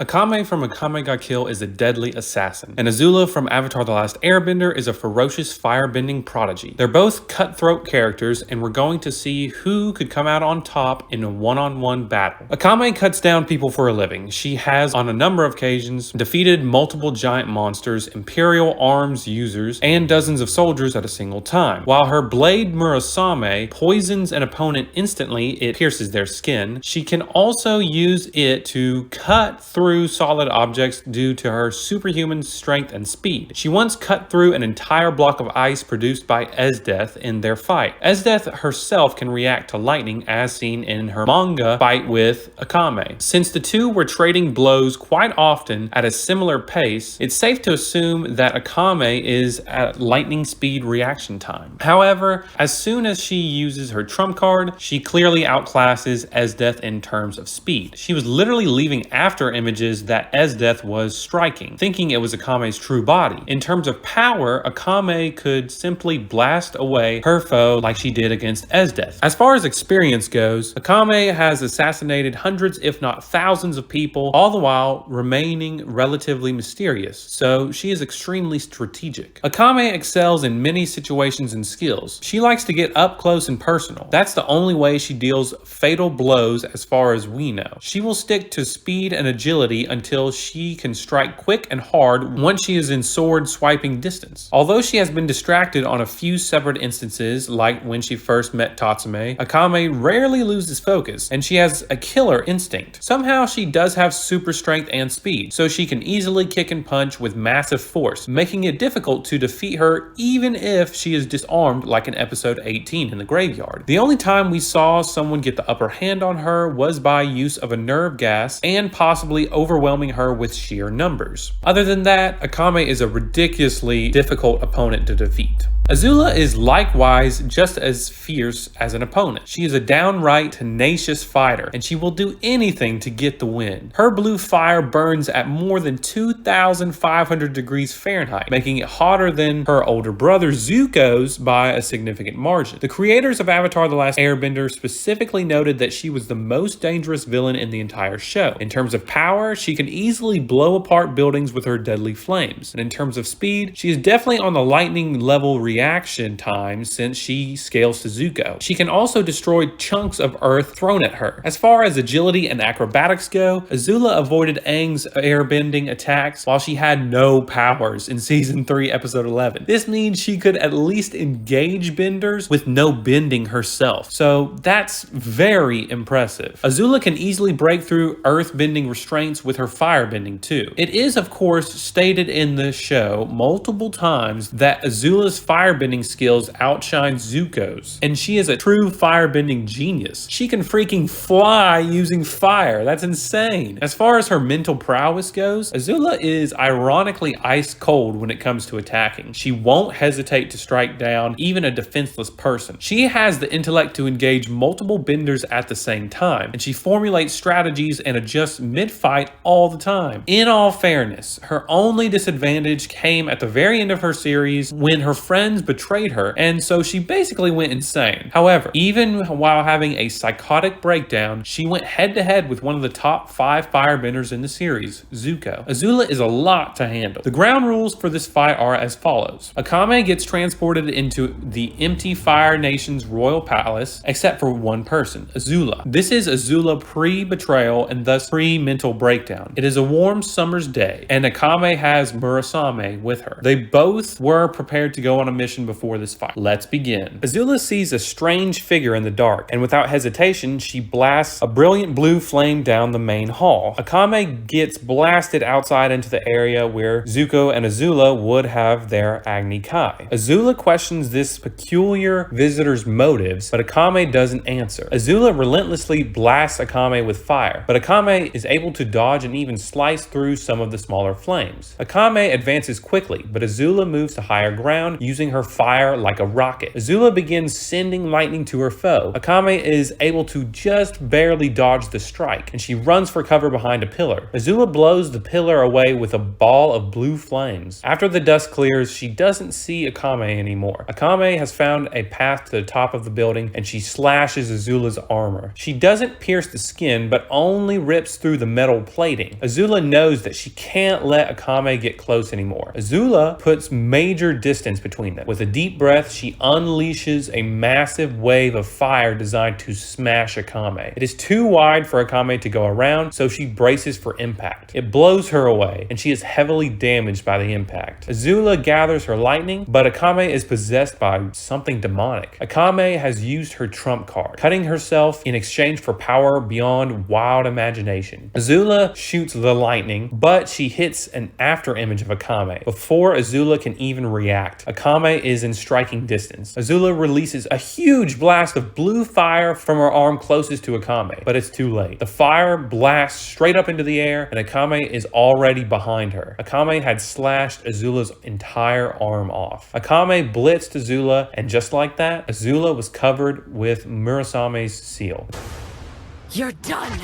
Akame from Akame Ga Kill is a deadly assassin, and Azula from Avatar The Last Airbender is a ferocious firebending prodigy. They're both cutthroat characters, and we're going to see who could come out on top in a one-on-one battle. Akame cuts down people for a living. She has, on a number of occasions, defeated multiple giant monsters, Imperial arms users, and dozens of soldiers at a single time. While her blade Murasame poisons an opponent instantly, it pierces their skin, she can also use it to cut through solid objects due to her superhuman strength and speed. She once cut through an entire block of ice produced by Esdeath in their fight. Esdeath herself can react to lightning, as seen in her manga fight with Akame. Since the two were trading blows quite often at a similar pace, it's safe to assume that Akame is at lightning speed reaction time. However, as soon as she uses her trump card, she clearly outclasses Esdeath in terms of speed. She was literally leaving after images that Esdeath was striking, thinking it was Akame's true body. In terms of power, Akame could simply blast away her foe like she did against Esdeath. As far as experience goes, Akame has assassinated hundreds if not thousands of people, all the while remaining relatively mysterious, so she is extremely strategic. Akame excels in many situations and skills. She likes to get up close and personal. That's the only way she deals fatal blows as far as we know. She will stick to speed and agility until she can strike quick and hard once she is in sword swiping distance. Although she has been distracted on a few separate instances, like when she first met Tatsume, Akame rarely loses focus, and she has a killer instinct. Somehow she does have super strength and speed, so she can easily kick and punch with massive force, making it difficult to defeat her even if she is disarmed like in episode 18 in the graveyard. The only time we saw someone get the upper hand on her was by use of a nerve gas and possibly overwhelming her with sheer numbers. Other than that, Akame is a ridiculously difficult opponent to defeat. Azula is likewise just as fierce as an opponent. She is a downright tenacious fighter, and she will do anything to get the win. Her blue fire burns at more than 2,500 degrees Fahrenheit, making it hotter than her older brother Zuko's by a significant margin. The creators of Avatar The Last Airbender specifically noted that she was the most dangerous villain in the entire show. In terms of power, she can easily blow apart buildings with her deadly flames. And in terms of speed, she is definitely on the lightning level reaction time since she scales to Zuko. She can also destroy chunks of earth thrown at her. As far as agility and acrobatics go, Azula avoided Aang's airbending attacks while she had no powers in season 3 episode 11. This means she could at least engage benders with no bending herself. So that's very impressive. Azula can easily break through earth bending restraints with her firebending too. It is of course stated in the show multiple times that Azula's firebending skills outshine Zuko's, and she is a true firebending genius. She can freaking fly using fire. That's insane. As far as her mental prowess goes, Azula is ironically ice cold when it comes to attacking. She won't hesitate to strike down even a defenseless person. She has the intellect to engage multiple benders at the same time, and she formulates strategies and adjusts mid-fight all the time. In all fairness, her only disadvantage came at the very end of her series when her friends betrayed her, and so she basically went insane. However, even while having a psychotic breakdown, she went head-to-head with one of the top 5 firebenders in the series, Zuko. Azula is a lot to handle. The ground rules for this fight are as follows. Akame gets transported into the empty Fire Nation's royal palace, except for one person, Azula. This is Azula pre-betrayal and thus pre-mental breakdown. It is a warm summer's day, and Akame has Murasame with her. They both were prepared to go on a mission before this fight. Let's begin. Azula sees a strange figure in the dark, and without hesitation, she blasts a brilliant blue flame down the main hall. Akame gets blasted outside into the area where Zuko and Azula would have their Agni Kai. Azula questions this peculiar visitor's motives, but Akame doesn't answer. Azula relentlessly blasts Akame with fire, but Akame is able to dodge and even slice through some of the smaller flames. Akame advances quickly, but Azula moves to higher ground, using shooting her fire like a rocket. Azula begins sending lightning to her foe. Akame is able to just barely dodge the strike, and she runs for cover behind a pillar. Azula blows the pillar away with a ball of blue flames. After the dust clears, she doesn't see Akame anymore. Akame has found a path to the top of the building, and she slashes Azula's armor. She doesn't pierce the skin, but only rips through the metal plating. Azula knows that she can't let Akame get close anymore. Azula puts major distance between them. With a deep breath, she unleashes a massive wave of fire designed to smash Akame. It is too wide for Akame to go around, so she braces for impact. It blows her away, and she is heavily damaged by the impact. Azula gathers her lightning, but Akame is possessed by something demonic. Akame has used her trump card, cutting herself in exchange for power beyond wild imagination. Azula shoots the lightning, but she hits an after image of Akame. Before Azula can even react, Akame is in striking distance. Azula releases a huge blast of blue fire from her arm closest to Akame, but it's too late. The fire blasts straight up into the air, and Akame is already behind her. Akame had slashed Azula's entire arm off. Akame blitzed Azula, and just like that, Azula was covered with Murasame's seal. You're done!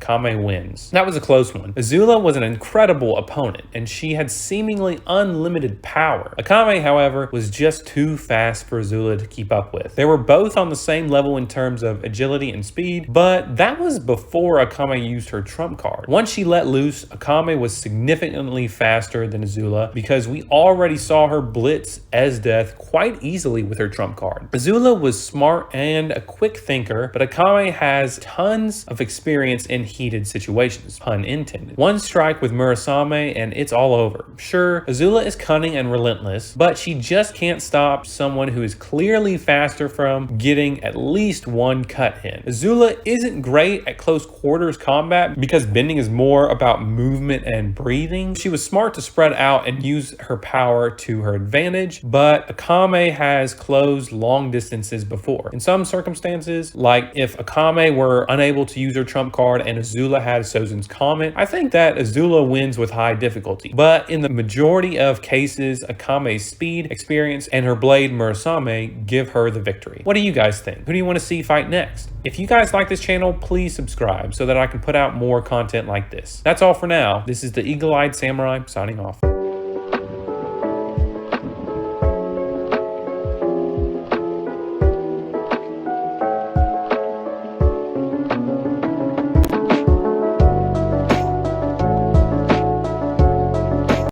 Akame wins. That was a close one. Azula was an incredible opponent, and she had seemingly unlimited power. Akame, however, was just too fast for Azula to keep up with. They were both on the same level in terms of agility and speed, but that was before Akame used her trump card. Once she let loose, Akame was significantly faster than Azula because we already saw her blitz Esdeath quite easily with her trump card. Azula was smart and a quick thinker, but Akame has tons of experience in heated situations, pun intended. One strike with Murasame and it's all over. Sure, Azula is cunning and relentless, but she just can't stop someone who is clearly faster from getting at least one cut in. Azula isn't great at close quarters combat because bending is more about movement and breathing. She was smart to spread out and use her power to her advantage, but Akame has closed long distances before. In some circumstances, like if Akame were unable to use her trump card and Azula had Sozin's Comet, I think that Azula wins with high difficulty. But in the majority of cases, Akame's speed, experience, and her blade Murasame give her the victory. What do you guys think? Who do you want to see fight next? If you guys like this channel, please subscribe so that I can put out more content like this. That's all for now. This is the Eagle-Eyed Samurai signing off.